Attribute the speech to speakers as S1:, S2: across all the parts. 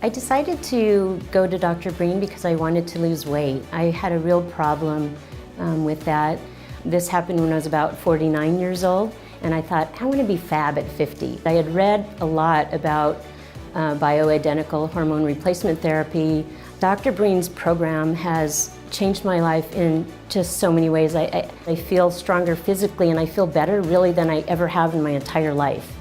S1: I decided to go to Dr. Breen because I wanted to lose weight. I had a real problem with that. This happened when I was about 49 years old, and I thought, I want to be fab at 50. I had read a lot about bioidentical hormone replacement therapy. Dr. Breen's program has changed my life in just so many ways. I feel stronger physically, and I feel better really than I ever have in my entire life.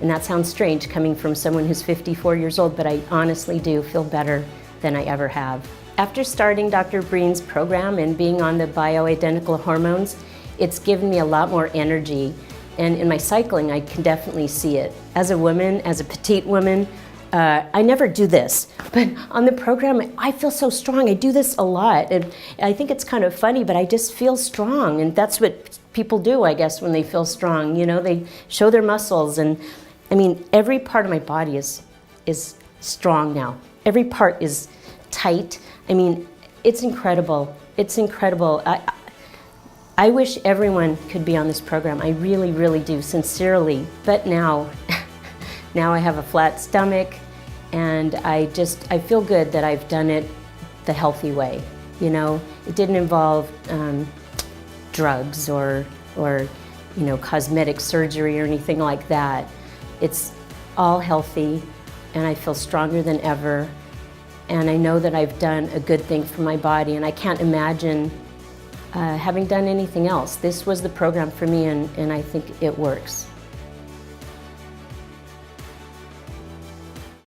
S1: And that sounds strange coming from someone who's 54 years old, but I honestly do feel better than I ever have. After starting Dr. Breen's program and being on the bioidentical hormones, it's given me a lot more energy. And in my cycling, I can definitely see it. As a woman, as a petite woman, I never do this, but on the program, I feel so strong. I do this a lot, and I think it's kind of funny, but I just feel strong, and that's what people do, I guess, when they feel strong. You know, they show their muscles, and I mean, every part of my body is strong now. Every part is tight. I mean, it's incredible. It's incredible. I wish everyone could be on this program. I really, really do, sincerely. But now, now I have a flat stomach, and I feel good that I've done it the healthy way. You know, it didn't involve drugs or you know, cosmetic surgery or anything like that. It's all healthy, and I feel stronger than ever, and I know that I've done a good thing for my body, and I can't imagine having done anything else. This was the program for me, and I think it works.